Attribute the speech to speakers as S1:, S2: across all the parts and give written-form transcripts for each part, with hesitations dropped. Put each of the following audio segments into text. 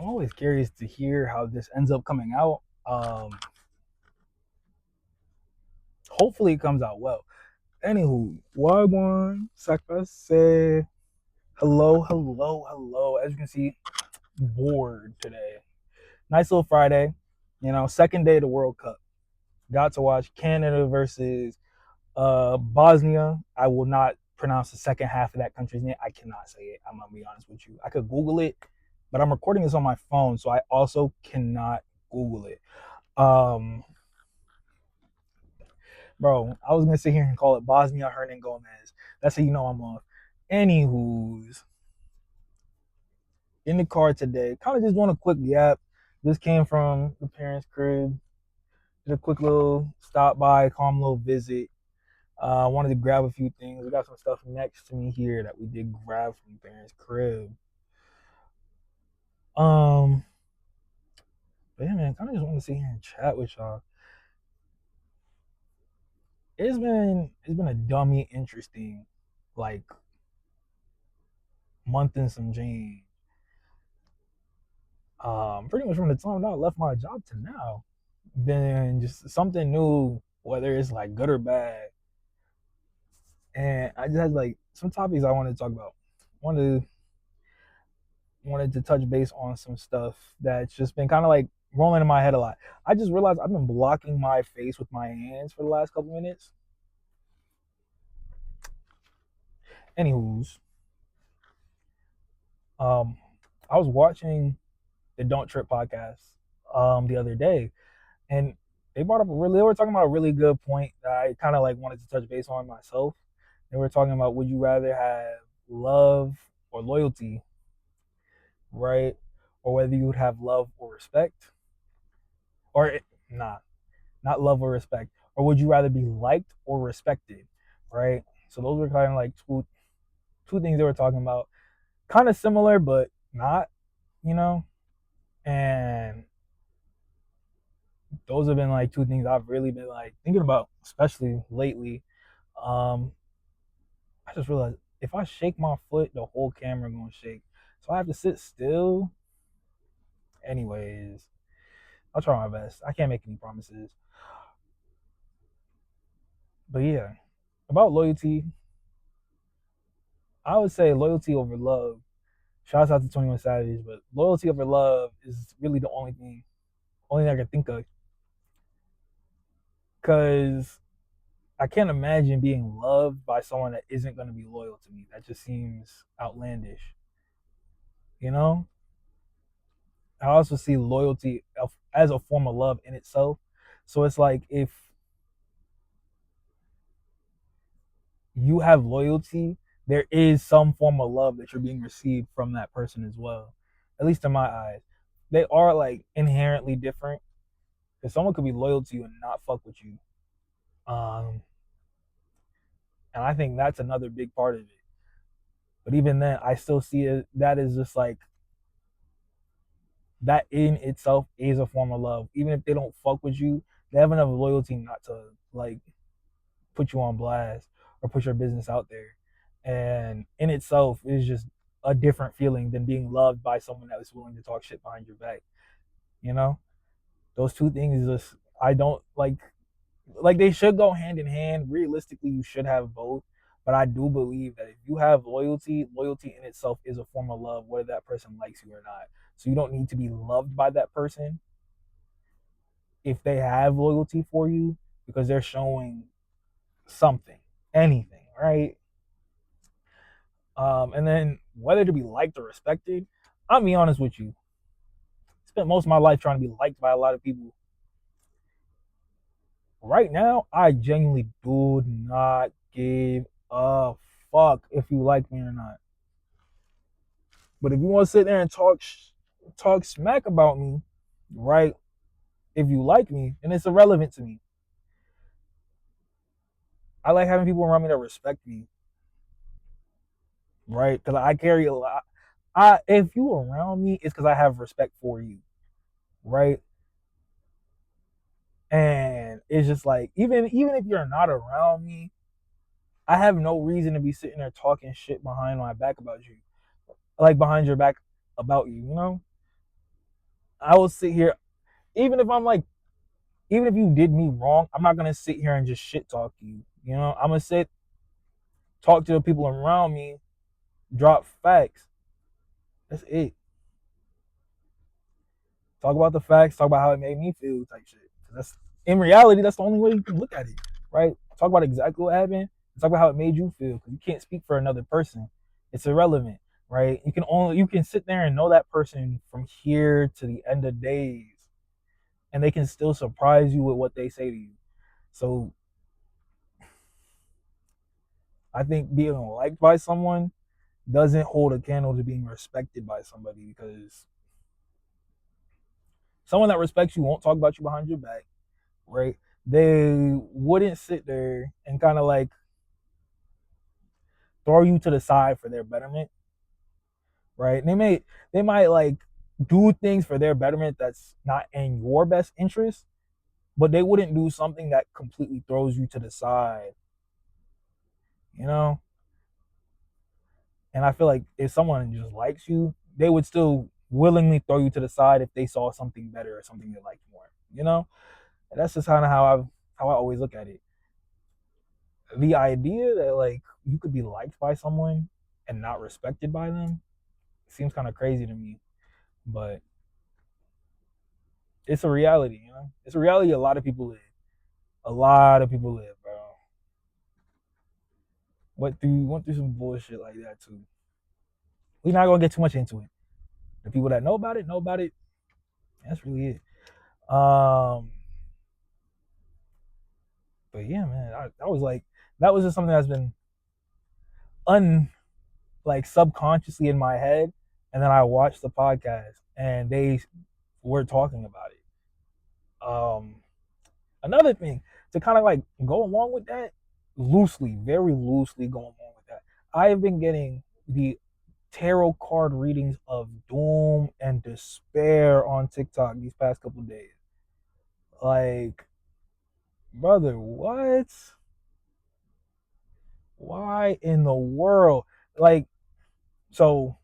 S1: I'm always curious to hear how this ends up coming out. Hopefully it comes out well. Anywho, Wagwan Saka say hello. As you can see, bored today. Nice little Friday. Second day of the World Cup. Got to watch Canada versus Bosnia. I will not pronounce the second half of that country's name. I cannot say it. I'm gonna be honest with you. I could Google it, but I'm recording this on my phone, so I also cannot Google it. Um, Bro, I was gonna sit here and call it Bosnia Hernan Gomez. That's how you know I'm off. Anywho's in the car today. Kind of just want a quick yap. Just came from the parents' crib. Did a quick little stop by, calm little visit. Wanted to grab a few things. We got some stuff next to me here that we did grab from the parents' crib. Um, but yeah, man, kind of just want to sit here and chat with y'all. It's been a dummy interesting like month and some change. Pretty much from the time that I left my job to now, been just something new, whether it's like good or bad. And I just had like some topics I wanted to talk about. Wanted wanted to touch base on some stuff that's just been kind of like rolling in my head a lot. I just realized I've been blocking my face with my hands for the last couple minutes. Anywho's, um, I was watching the Don't Trip podcast the other day, and they were talking about a really good point that I kind of like wanted to touch base on myself. They were talking about, would you rather have love or loyalty, right? Or whether you would have love or respect, or not not love or respect, or would you rather be liked or respected, right? So those were kind of like two things they were talking about, kind of similar but not, you know. And those have been like two things I've really been like thinking about, especially lately. Um, I just realized if I shake my foot, the whole camera gonna shake. So I have to sit still. Anyways, I'll try my best. I can't make any promises. But yeah, about loyalty, I would say loyalty over love. Shouts out to 21 Savage, but loyalty over love is really the only thing I can think of. Cause I can't imagine being loved by someone that isn't gonna be loyal to me. That just seems outlandish, you know? I also see loyalty as a form of love in itself. So it's like if you have loyalty, there is some form of love that you're being received from that person as well. At least in my eyes. They are like inherently different. Because someone could be loyal to you and not fuck with you. Um, and I think that's another big part of it. But even then, I still see it that is just like that in itself is a form of love. Even if they don't fuck with you, they have enough loyalty not to like put you on blast or put your business out there. And in itself is just a different feeling than being loved by someone that is willing to talk shit behind your back. You know, those two things just I don't like they should go hand in hand. Realistically, you should have both. But I do believe that if you have loyalty, loyalty in itself is a form of love, whether that person likes you or not. So you don't need to be loved by that person if they have loyalty for you because they're showing something, anything, right? And then whether to be liked or respected, I'll be honest with you. I spent most of my life trying to be liked by a lot of people. Right now, I genuinely do not give a fuck if you like me or not. But if you want to sit there and talk smack about me, right? If you like me, then it's irrelevant to me. I like having people around me that respect me, right? Because I carry a lot. If you around me, it's because I have respect for you, right? And it's just like even if you're not around me, I have no reason to be sitting there talking shit behind my back about you, like behind your back about you, you know. I will sit here, even if I'm like, even if you did me wrong, I'm not gonna sit here and just shit talk you. You know, I'm gonna sit, talk to the people around me, drop facts. That's it. Talk about the facts. Talk about how it made me feel, type shit. That's in reality, that's the only way you can look at it, right? Talk about exactly what happened. Talk about how it made you feel, because you can't speak for another person. It's irrelevant, right? You can sit there and know that person from here to the end of days, and they can still surprise you with what they say to you. So I think being liked by someone doesn't hold a candle to being respected by somebody, because someone that respects you won't talk about you behind your back, right? They wouldn't sit there and kind of like throw you to the side for their betterment, right? They might like do things for their betterment that's not in your best interest, but they wouldn't do something that completely throws you to the side, you know? And I feel like if someone just likes you, they would still willingly throw you to the side if they saw something better or something they liked more, you know? And that's just kind of how I always look at it. The idea that like you could be liked by someone and not respected by them seems kind of crazy to me, but it's a reality, you know. It's a reality a lot of people live. A lot of people live, bro. Went through some bullshit like that too. We're not gonna get too much into it. The people that know about it know about it. That's really it. But yeah, man, I was like, that was just something that's been un like subconsciously in my head, and then I watched the podcast and they were talking about it. Um, Another thing to kind of like go along with that, loosely, very loosely go along with that. I have been getting the tarot card readings of doom and despair on TikTok these past couple of days. Like, brother, what? Why in the world? Like, so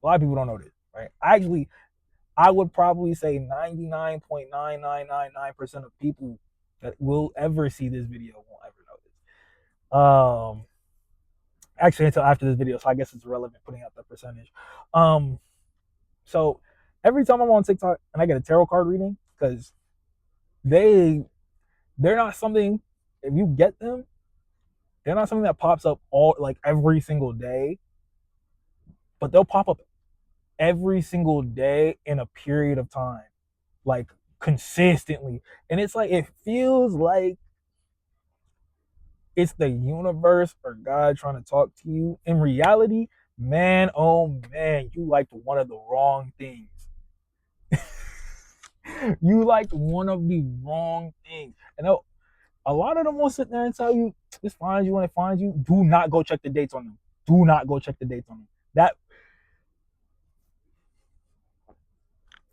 S1: a lot of people don't know this, right? Actually, I would probably say 99.9999% of people that will ever see this video won't ever know this. Actually, until after this video, so I guess it's relevant putting out the percentage. Um, so every time I'm on TikTok and I get a tarot card reading, because they they're not something, if you get them, they're not something that pops up all like every single day, but they'll pop up every single day in a period of time, like consistently. And it's like it feels like it's the universe or God trying to talk to you. In reality, man, oh man, you liked one of the wrong things. You liked one of the wrong things. And a lot of them will sit there and tell you, this finds you when it finds you. Do not go check the dates on them. Do not go check the dates on them. That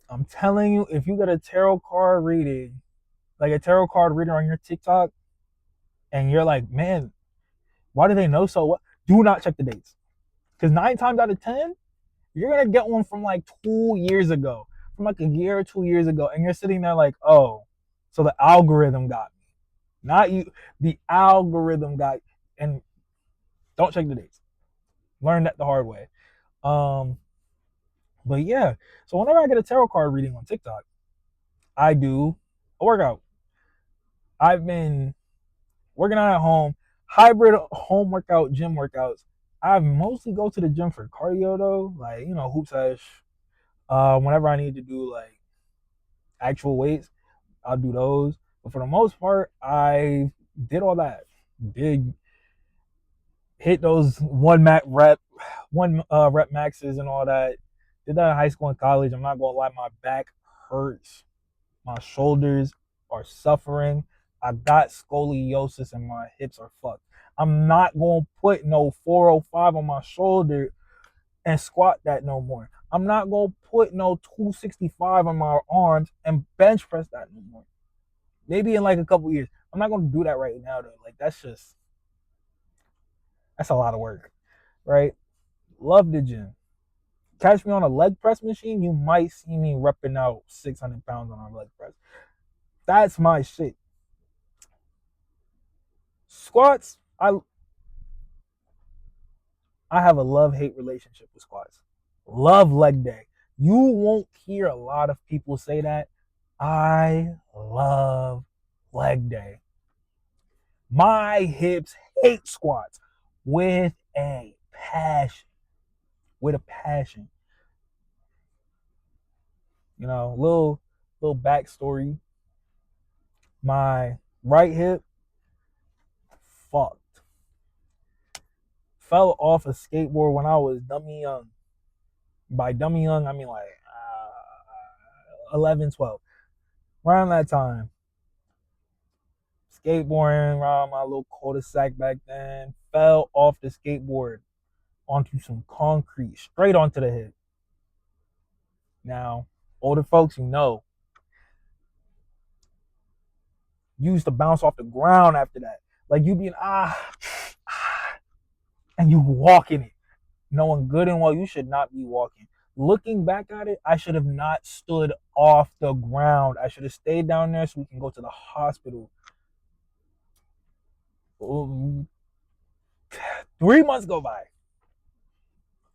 S1: I'm telling you, if you get a tarot card reading, like a tarot card reader on your TikTok, and you're like, man, why do they know so what? Do not check the dates. Because 9 times out of 10, you're gonna get one from like 2 years ago, from like a year or 2 years ago, and you're sitting there like, oh, so the algorithm got me, not you. The algorithm got, and don't check the dates. Learn that the hard way. Um, but yeah, so whenever I get a tarot card reading on TikTok, I do a workout. I've been working out at home, hybrid home workout, gym workouts. I mostly go to the gym for cardio though, like hoop sesh. Whenever I need to do like actual weights, I'll do those. But for the most part, I did all that. Did hit those one rep maxes and all that. Did that in high school and college. I'm not gonna lie, my back hurts. My shoulders are suffering. I got scoliosis and my hips are fucked. I'm not gonna put no 405 on my shoulder and squat that no more. I'm not gonna put no 265 on my arms and bench press that no more. Maybe in like a couple years. I'm not gonna do that right now though. Like that's a lot of work, right? Love the gym. Catch me on a leg press machine, you might see me repping out 600 pounds on a leg press. That's my shit. Squats, I have a love hate relationship with squats. Love leg day. You won't hear a lot of people say that. I love leg day. My hips hate squats with a passion. With a passion. You know, little backstory. My right hip fucked. Fell off a skateboard when I was dummy young. By dummy young, I mean like 11, 12. Around that time, skateboarding around my little cul-de-sac back then, fell off the skateboard onto some concrete, straight onto the head. Now, older folks, you know, used to bounce off the ground after that. Like you being and you walking it, knowing good and well you should not be walking. Looking back at it, I should have not stood off the ground. I should have stayed down there so we can go to the hospital. 3 months go by.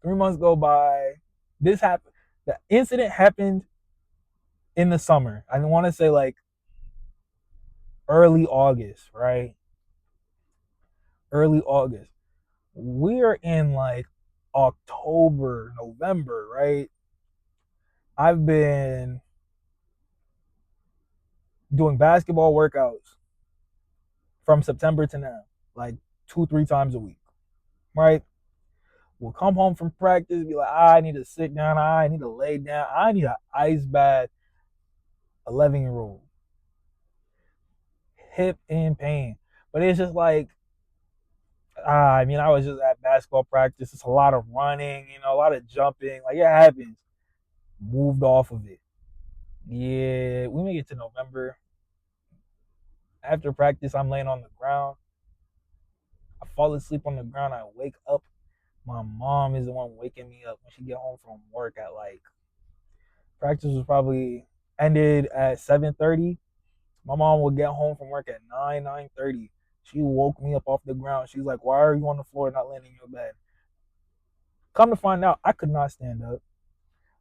S1: 3 months go by. This happened. The incident happened in the summer. I want to say like early August, right? Early August. We're in like October, November, right? I've been doing basketball workouts from September to now, like 2, 3 times a week, right? We'll come home from practice, be like, I need to sit down, I need to lay down, I need an ice bath. 11-year-old, hip in pain, but it's just like, I mean, I was just at basketball practice. It's a lot of running, you know, a lot of jumping. Like it happens. Moved off of it. Yeah, we make it to November. After practice, I'm laying on the ground. I fall asleep on the ground. I wake up. My mom is the one waking me up when she get home from work at like practice was probably ended at 7:30. My mom would get home from work at 9:30. She woke me up off the ground. She's like, "Why are you on the floor not laying in your bed?" Come to find out, I could not stand up.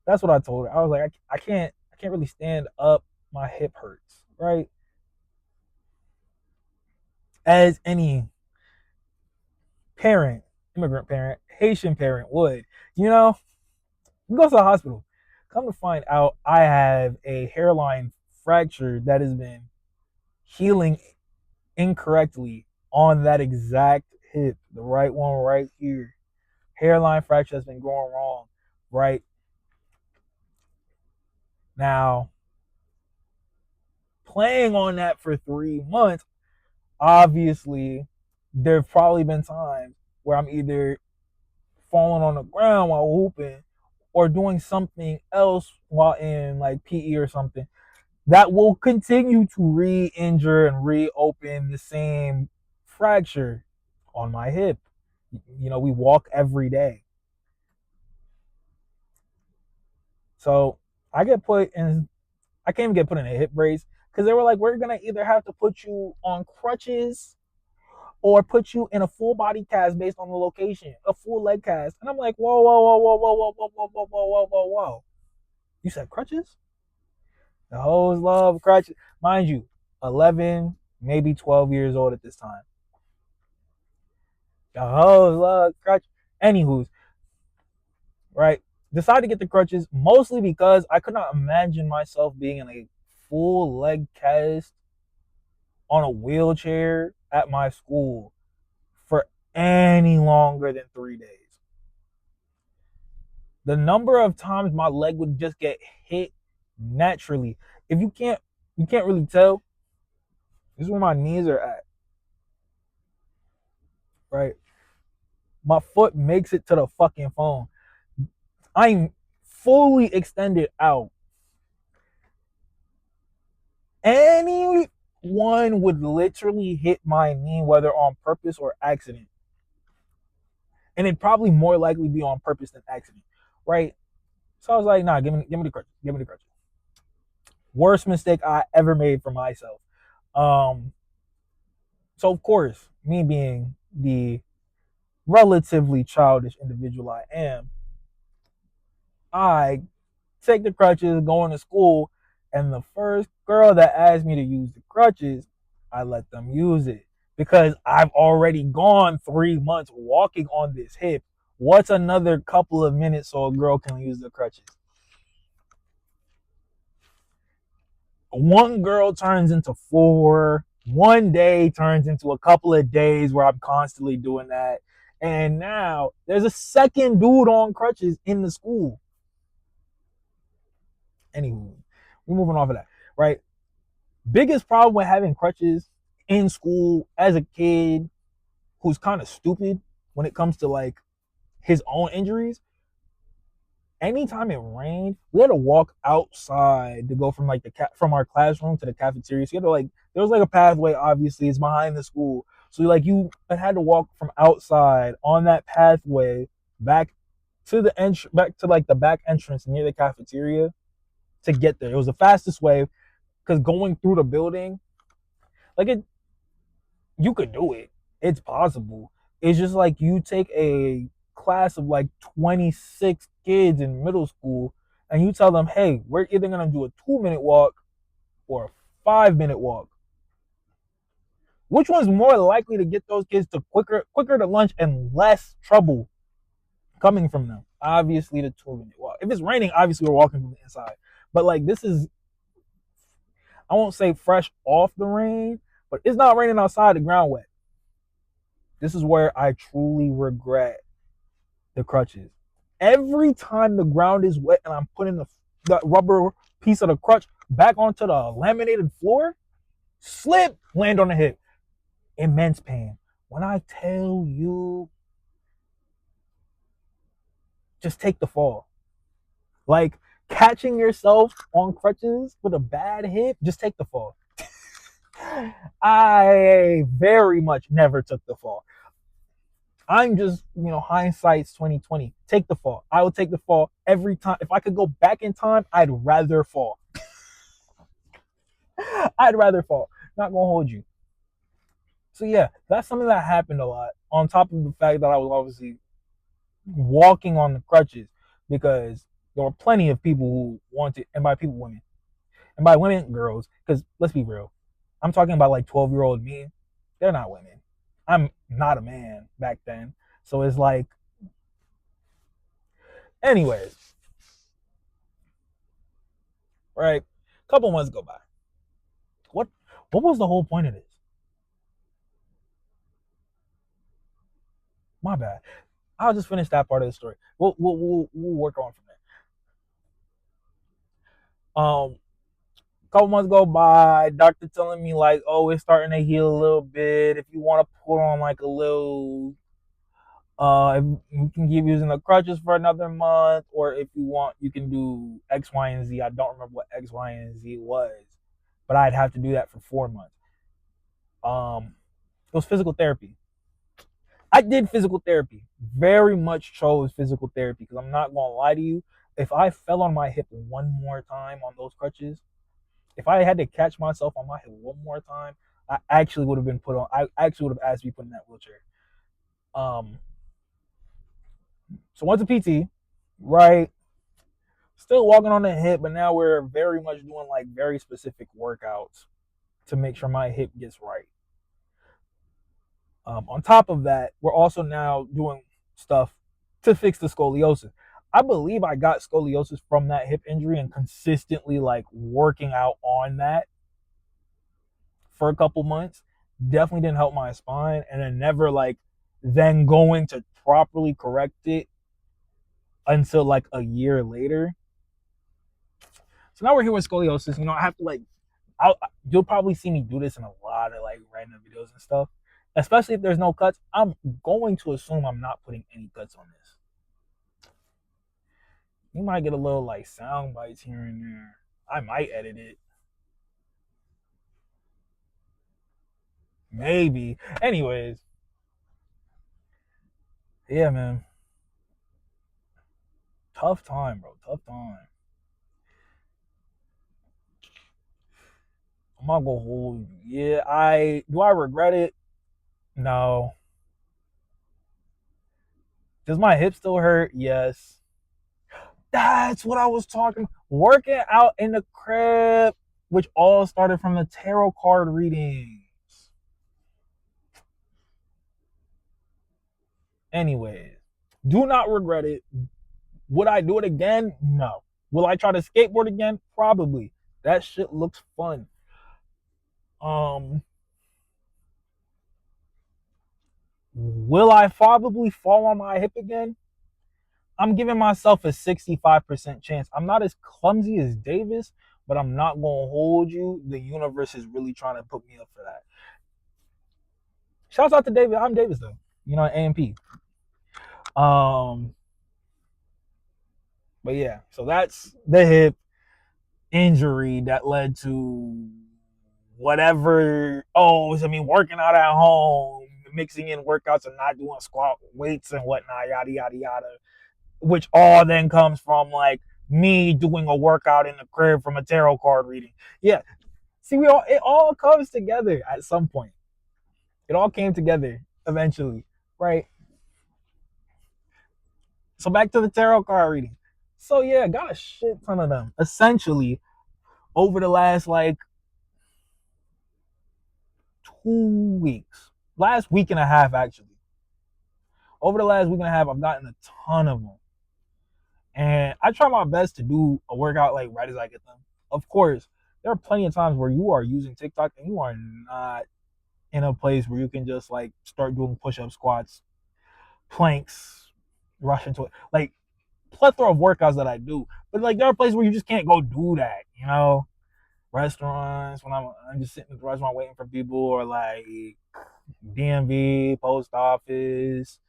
S1: That's what I told her. I was like, I can't really stand up. My hip hurts, right? As any parent, immigrant parent, Haitian parent would, you know, you go to the hospital. Come to find out, I have a hairline fracture that has been healing incorrectly on that exact hip, the right one right here. Hairline fracture has been going wrong, right? Now, playing on that for 3 months, obviously, there have probably been times where I'm either falling on the ground while hooping or doing something else while in like PE or something that will continue to re-injure and reopen the same fracture on my hip. You know, we walk every day. So I get put in, I can't even get put in a hip brace because they were like, we're going to either have to put you on crutches or put you in a full body cast based on the location, a full leg cast. And I'm like, whoa, whoa, whoa, whoa, whoa, whoa, whoa, whoa, whoa, whoa, whoa, whoa, whoa. You said crutches? The hoes love crutches. Mind you, 11, maybe 12 years old at this time. The hoes love crutches. Anywho's, right? Decided to get the crutches mostly because I could not imagine myself being in a full leg cast on a wheelchair at my school for any longer than 3 days. The number of times my leg would just get hit naturally. If you can't really tell, this is where my knees are at, right? My foot makes it to the fucking phone. I'm fully extended out. Anyone would literally hit my knee, whether on purpose or accident. And it'd probably more likely be on purpose than accident, right? So I was like, nah, give me the crutches. Give me the crutches. Worst mistake I ever made for myself. Um, so of course, me being the relatively childish individual I am, I take the crutches, going to school, and the first girl that asked me to use the crutches, I let them use it because I've already gone 3 months walking on this hip. What's another couple of minutes so a girl can use the crutches? One girl turns into four. One day turns into a couple of days where I'm constantly doing that. And now there's a second dude on crutches in the school. Anywho, we're moving off of that, right? Biggest problem with having crutches in school as a kid who's kind of stupid when it comes to like his own injuries. Anytime it rained, we had to walk outside to go from like from our classroom to the cafeteria. So you had to like there was like a pathway. Obviously, it's behind the school, so like you had to walk from outside on that pathway back to back to like the back entrance near the cafeteria to get there. It was the fastest way because going through the building, like it, you could do it. It's possible. It's just like you take a class of like 26 kids in middle school and you tell them, hey, we're either going to do a 2 minute walk or a 5 minute walk. Which one's more likely to get those kids to quicker to lunch and less trouble coming from them? Obviously, the 2 minute walk. If it's raining, obviously we're walking from the inside. But like this is, I won't say fresh off the rain, but it's not raining outside. The ground wet. This is where I truly regret the crutches. Every time the ground is wet and I'm putting the rubber piece of the crutch back onto the laminated floor, slip, land on the hip. Immense pain. When I tell you, just take the fall. Like catching yourself on crutches with a bad hip, just take the fall. I very much never took the fall. I'm just, hindsight's 2020. Take the fall. I will take the fall every time. If I could go back in time, I'd rather fall. I'd rather fall. Not gonna hold you. So yeah, that's something that happened a lot. On top of the fact that I was obviously walking on the crutches because there were plenty of people who wanted, and by people, women, and by women, girls. Because let's be real, I'm talking about like 12-year-old me. They're not women. I'm not a man back then. So it's like, anyways, right? A couple months go by. What what was the whole point of this? My bad. I'll just finish that part of the story. We'll work on from there. Couple months go by. Doctor telling me like, oh, it's starting to heal a little bit. If you want to put on like a little, if you can keep using the crutches for another month, or if you want, you can do X, Y, and Z. I don't remember what X, Y, and Z was, but I'd have to do that for 4 months. It was physical therapy. I did physical therapy. Very much chose physical therapy because I'm not gonna lie to you. If I fell on my hip one more time on those crutches, if I had to catch myself on my hip one more time, I actually would have been put on. I actually would have asked to be put in that wheelchair. Um, so went to PT, right? Still walking on the hip, but now we're very much doing like very specific workouts to make sure my hip gets right. On top of that, we're also now doing stuff to fix the scoliosis. I believe I got scoliosis from that hip injury and consistently like working out on that for a couple months definitely didn't help my spine, and then never like then going to properly correct it until like a year later. So now we're here with scoliosis. I have to like, you'll probably see me do this in a lot of like random videos and stuff. Especially if there's no cuts, I'm going to assume I'm not putting any cuts on this. You might get a little like sound bites here and there. I might edit it. Maybe. Anyways, yeah, man. Tough time, bro. Tough time. I'm not gonna hold you. Yeah, I regret it? No. Does my hip still hurt? Yes. That's what I was talking. Working out in the crib, which all started from the tarot card readings. Anyways, do not regret it. Would I do it again? No. Will I try to skateboard again? Probably. That shit looks fun. Um, will I probably fall on my hip again? I'm giving myself a 65% chance. I'm not as clumsy as Davis, but I'm not going to hold you. The universe is really trying to put me up for that. Shouts out to David. I'm Davis, though. You know, AMP. Um, but yeah, so that's the hip injury that led to whatever. Oh, I mean, working out at home, mixing in workouts and not doing squat weights and whatnot, yada, yada, yada. Which all then comes from like me doing a workout in the crib from a tarot card reading. Yeah. See, it all comes together at some point. It all came together eventually, right? So back to the tarot card reading. So yeah, got a shit ton of them. Essentially, over the last like 2 weeks, last week and a half actually. Over the last week and a half, I've gotten a ton of them. And I try my best to do a workout like right as I get them. Of course, there are plenty of times where you are using TikTok and you are not in a place where you can just like start doing push-up squats, planks, rush into it. Like plethora of workouts that I do. But like there are places where you just can't go do that, you know? Restaurants when I'm just sitting at the restaurant waiting for people, or like DMV, post office,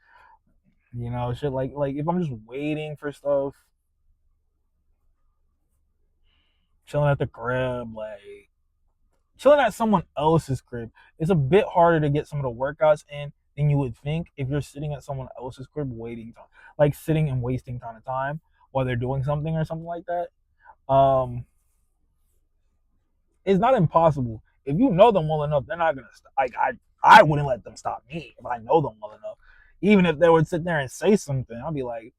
S1: you know, shit like if I'm just waiting for stuff, chilling at the crib, like chilling at someone else's crib, it's a bit harder to get some of the workouts in than you would think if you're sitting at someone else's crib waiting time, like sitting and wasting ton of time while they're doing something or something like that. It's not impossible. If you know them well enough, they're not gonna like I wouldn't let them stop me if I know them well enough. Even if they would sit there and say something, I'll be like,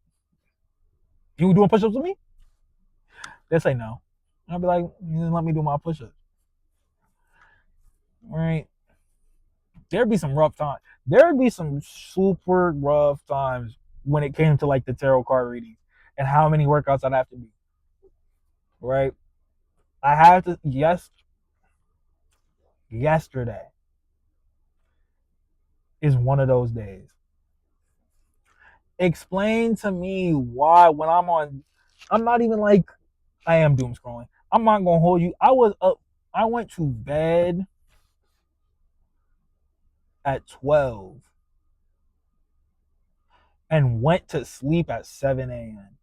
S1: "You doing push-ups with me?" They say no. I'll be like, "Let me do my push-ups." Right? There'd be some rough times. There'd be some super rough times when it came to like the tarot card readings and how many workouts I'd have to do. Right? I have to. Yes, yesterday is one of those days. Explain to me why when I'm on, I'm not even like I am doom scrolling. I'm not gonna hold you. I was up. I went to bed at 12 and went to sleep at 7 a.m.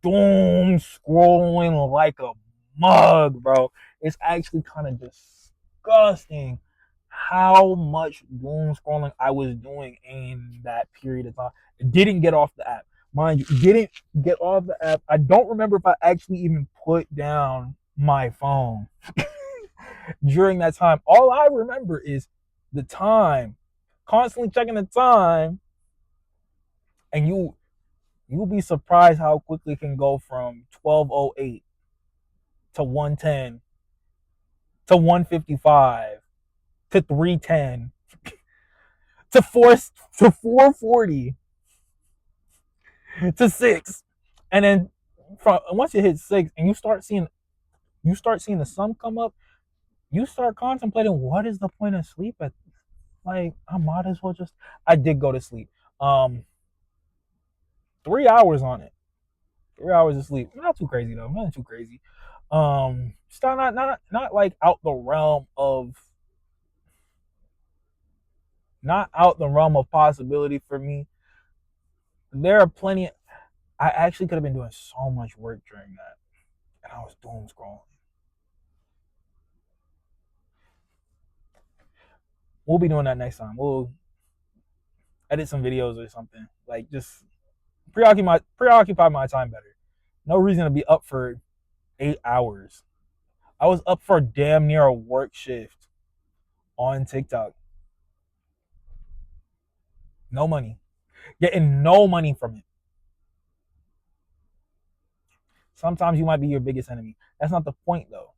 S1: Doom scrolling like a mug, bro. It's actually kind of disgusting how much doom scrolling I was doing in that period of time. I didn't get off the app. Mind you, didn't get off the app. I don't remember if I actually even put down my phone during that time. All I remember is the time, constantly checking the time, and you'll be surprised how quickly it can go from 12:08 to 110 to 155 to 310 to 440 to 6, and then from once you hit 6 and you start seeing the sun come up, you start contemplating what is the point of sleep at, like I might as well just. I did go to sleep. 3 hours on it. 3 hours of sleep. Not too crazy though. Not too crazy. Still not like out the realm of not out the realm of possibility for me. There are plenty. I actually could have been doing so much work during that, and I was doom scrolling. We'll be doing that next time. We'll edit some videos or something. Like just preoccupy my time better. No reason to be up for 8 hours. I was up for damn near a work shift on TikTok. No money. Getting no money from it. Sometimes you might be your biggest enemy. That's not the point though.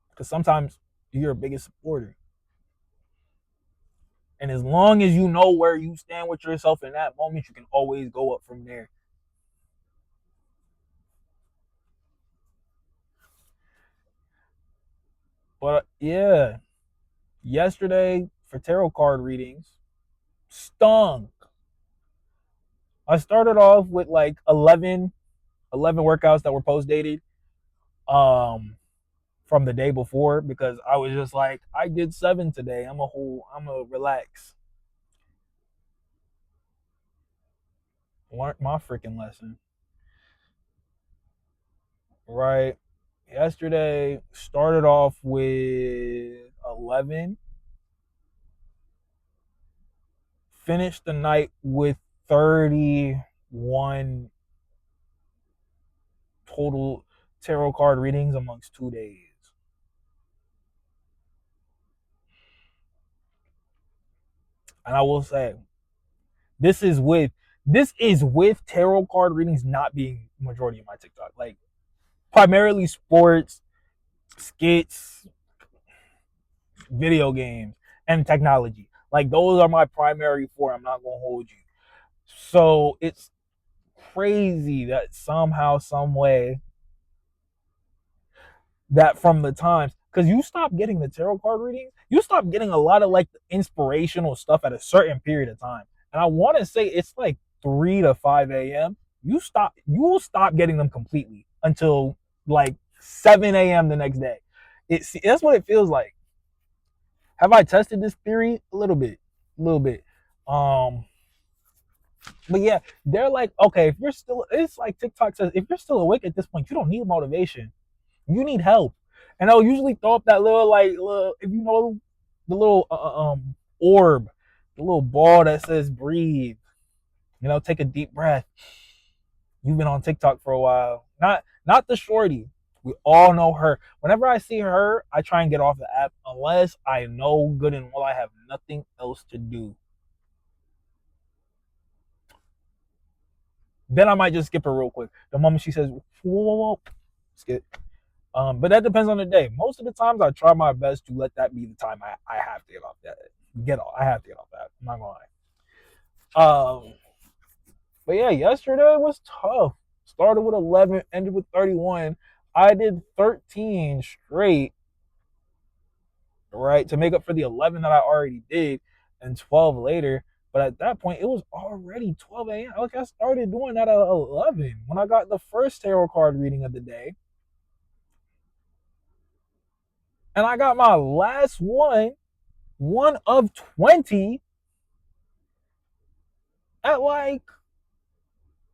S1: Because sometimes you're your biggest supporter. And as long as you know where you stand with yourself in that moment, you can always go up from there. But yeah, yesterday for tarot card readings, stung. I started off with like 11 workouts that were post dated um, from the day before because I was just like, I did 7 today. I'm a relax. Learned my freaking lesson. Right. Yesterday started off with 11, finished the night with 31 total tarot card readings amongst 2 days. And I will say, this is with this is with tarot card readings not being majority of my TikTok. Like primarily sports, skits, video games, and technology. Like those are my primary four. I'm not gonna hold you. So it's crazy that somehow, some way, that from the times because you stop getting the tarot card readings, you stop getting a lot of like the inspirational stuff at a certain period of time. And I want to say it's like 3 to 5 a.m. You will stop getting them completely until like 7 a.m. the next day. That's what it feels like. Have I tested this theory? A little bit. Um, but yeah, they're like, okay, if you're still, it's like TikTok says, if you're still awake at this point, you don't need motivation. You need help. And I'll usually throw up that if you know the little orb, the little ball that says breathe. Take a deep breath. You've been on TikTok for a while. Not the shorty. We all know her. Whenever I see her, I try and get off the app unless I know good and well I have nothing else to do. Then I might just skip her real quick. The moment she says, whoa, whoa, whoa, skip. But that depends on the day. Most of the times, I try my best to let that be the time I have to get off that. I have to get off that. I'm not gonna lie. But yeah, yesterday was tough. Started with 11, ended with 31. I did 13 straight, right, to make up for the 11 that I already did, and 12 later. But at that point, it was already 12 a.m. Like I started doing that at 11 when I got the first tarot card reading of the day, and I got my last one of 20 at like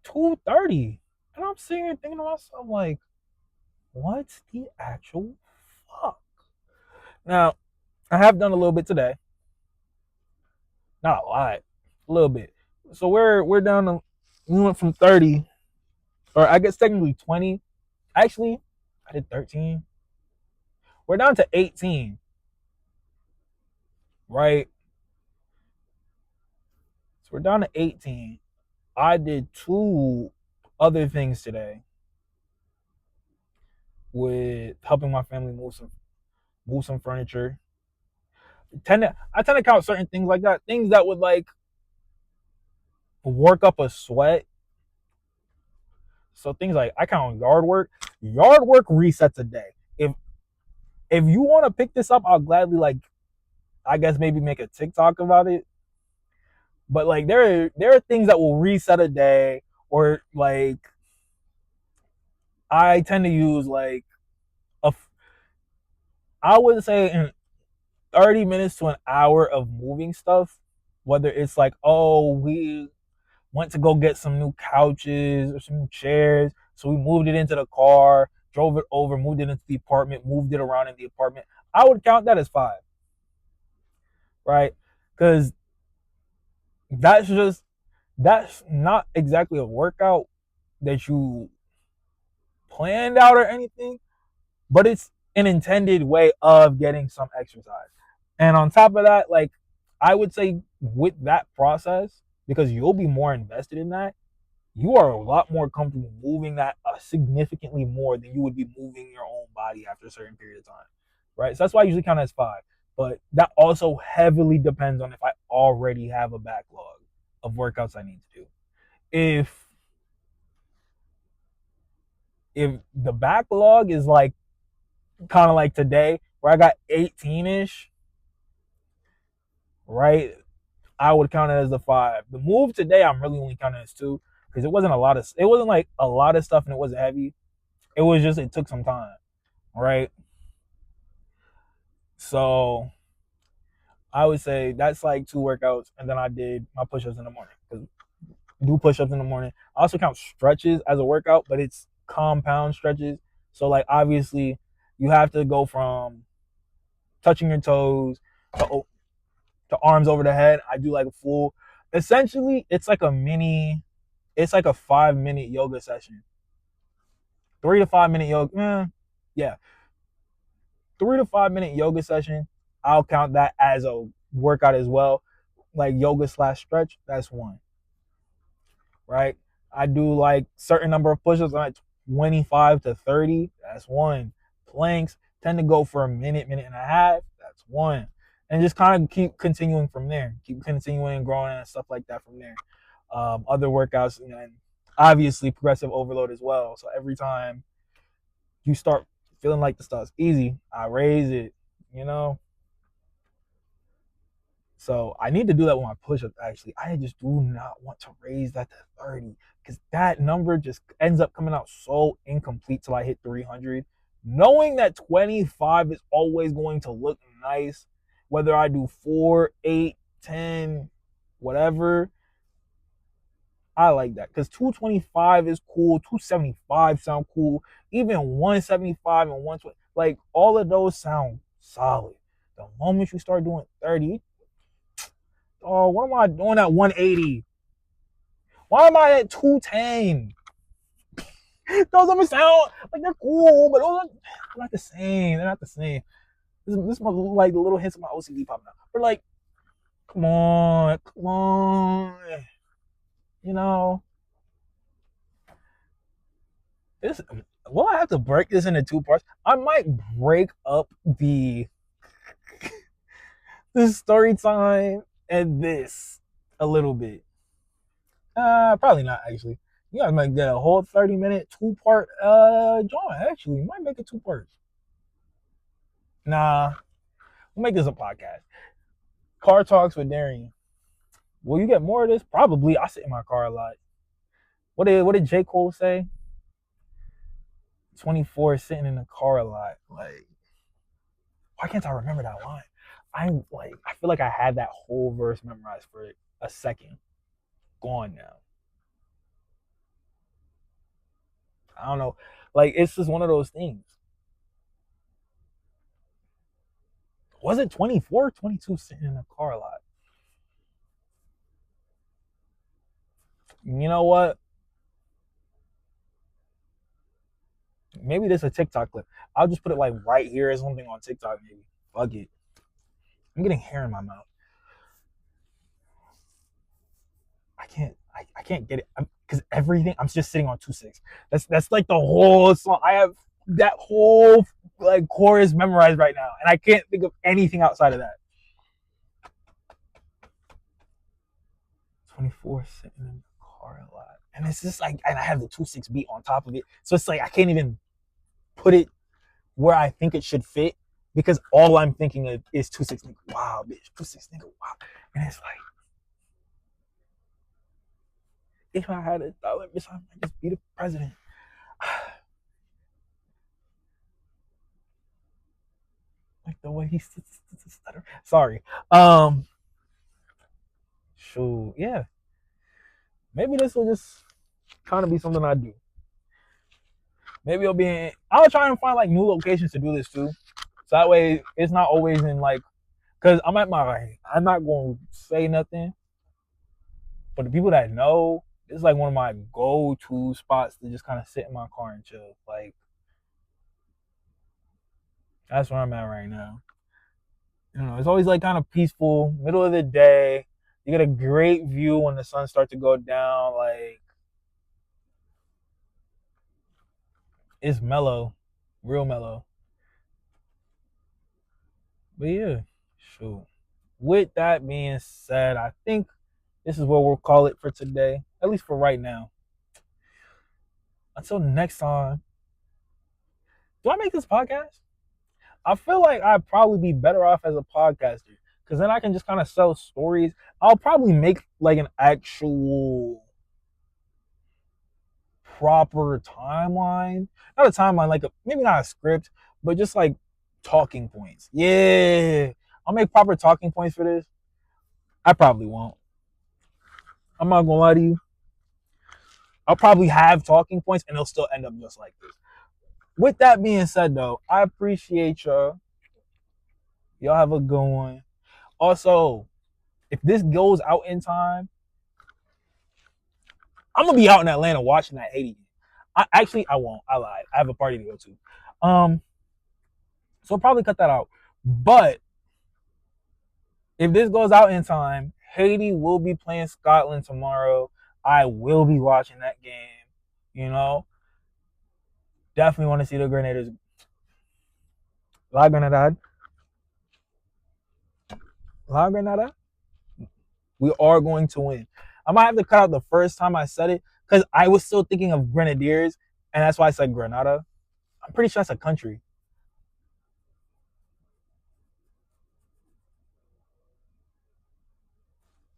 S1: 2:30. And I'm sitting here thinking to myself, like, what's the actual fuck? Now, I have done a little bit today. Not a lot. A little bit. So we're down to we went from 30, or I guess technically 20. Actually, I did 13. We're down to 18, right? So we're down to 18. I did two other things today with helping my family move some furniture. I tend to count certain things like that, things that would like work up a sweat. So things like I count yard work. Yard work resets a day. If you want to pick this up, I'll gladly like I guess maybe make a TikTok about it. But like there are things that will reset a day, or like I tend to use like a I would say in 30 minutes to an hour of moving stuff, whether it's like, oh, we went to go get some new couches or some new chairs. So we moved it into the car, drove it over, moved it into the apartment, moved it around in the apartment. I would count that as 5, right? Because that's just, that's not exactly a workout that you planned out or anything, but it's an intended way of getting some exercise. And on top of that, like I would say with that process, because you'll be more invested in that, you are a lot more comfortable moving that significantly more than you would be moving your own body after a certain period of time, right? So that's why I usually count as 5. But that also heavily depends on if I already have a backlog of workouts I need to do. If if the backlog is like kind of like today, where I got 18ish, right? I would count it as a 5. The move today, I'm really only counting as 2 because it wasn't like a lot of stuff and it wasn't heavy. It was just it took some time, right? So I would say that's like 2 workouts, and then I did my push-ups in the morning. Because do push-ups in the morning. I also count stretches as a workout, but it's compound stretches. So like obviously you have to go from touching your toes to, to arms over the head. I do like a full. Essentially, it's like a 5-minute yoga session. 3 to 5 minute yoga. Yeah, 3 to 5 minute yoga session. I'll count that as a workout as well. Like yoga slash stretch. That's one, right? I do like certain number of push-ups, like 25 to 30. That's one. Planks tend to go for a minute, minute and a half. That's one. And just kind of keep continuing from there. Keep continuing and growing and stuff like that from there. Other workouts and obviously progressive overload as well. So every time you start feeling like the stuff's easy, I raise it, you know. So I need to do that with my push-ups. Actually, I just do not want to raise that to 30 because that number just ends up coming out so incomplete till I hit 300. Knowing that 25 is always going to look nice, whether I do 4, 8, 10, whatever. I like that because 225 is cool. 275 sound cool. Even 175 and 120, like all of those sound solid. The moment you start doing 30, oh, what am I doing at 180? Why am I at 210? Those don't sound like they're cool, but those are not the same. They're not the same. This might look like the little hints of my OCD popping out. But like, come on, come on. You know, this. Will I have to break this into 2 parts? I might break up the story time and this a little bit. Probably not actually. You guys might get a whole 30-minute 2-part John. Actually, might make it 2 parts. Nah, we'll make this a podcast. Car talks with Darian. Will you get more of this? Probably. I sit in my car a lot. What did J. Cole say? 24 sitting in the car a lot. Like, why can't I remember that line? I feel like I had that whole verse memorized for a second. Gone now. I don't know. Like, it's just one of those things. Was it 24 22 sitting in the car a lot? You know what? Maybe this is a TikTok clip. I'll just put it like right here or something on TikTok, maybe. Fuck it. I'm getting hair in my mouth. I can't get it because everything I'm just sitting on 2-6. That's like the whole song. I have that whole like chorus memorized right now, and I can't think of anything outside of that. 24 sitting in the car a lot, and it's just like, and I have the 2-6 beat on top of it, so it's like I can't even put it where I think it should fit because all I'm thinking of is 2-6 nigga. Wow, bitch, 2-6 nigga. Wow, and it's like, if I had $1, bitch, I might just be the president. Like the way he stutter. Sorry. Shoot, yeah. Maybe this will just kind of be something I do. Maybe it'll be I'll try and find like new locations to do this too. So that way it's not always in like, cause I'm not going to say nothing. But the people that know, It's like one of my go-to spots to just kind of sit in my car and chill. Like that's where I'm at right now. It's always like kind of peaceful, middle of the day. You get a great view when the sun starts to go down. Like it's mellow, real mellow. But yeah, shoot. With that being said, I think this is what we'll call it for today, at least for right now. Until next time, do I make this podcast? I feel like I'd probably be better off as a podcaster because then I can just kind of sell stories. I'll probably make like an actual proper timeline, not a timeline, like maybe not a script, but just like talking points. Yeah, I'll make proper talking points for this. I probably won't. I'm not gonna lie to you. I'll probably have talking points and they'll still end up just like this. With that being said, though, I appreciate y'all. Y'all have a good one. Also, if this goes out in time, I'm gonna be out in Atlanta watching that Haiti game. I won't. I lied. I have a party to go to. Um, so I'll probably cut that out. But if this goes out in time, Haiti will be playing Scotland tomorrow. I will be watching that game. You know, definitely want to see the Grenadiers. La Grenada. La Grenada. We are going to win. I might have to cut out the first time I said it because I was still thinking of Grenadiers, and that's why I said Grenada. I'm pretty sure that's a country.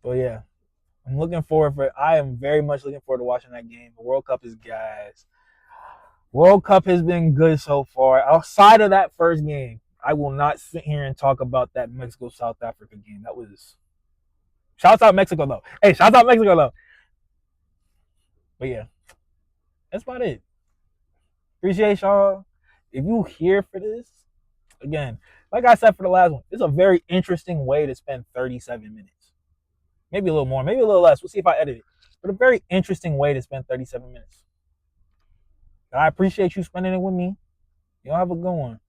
S1: But yeah, I'm looking forward for it. I am very much looking forward to watching that game. The World Cup is gas. World Cup has been good so far. Outside of that first game, I will not sit here and talk about that Mexico South Africa game. That was shouts out Mexico though. Hey, shouts out Mexico though. But yeah, that's about it. Appreciate y'all. If you here for this, again, like I said for the last one, it's a very interesting way to spend 37 minutes. Maybe a little more, maybe a little less. We'll see if I edit it. But a very interesting way to spend 37 minutes. I appreciate you spending it with me. Y'all have a good one.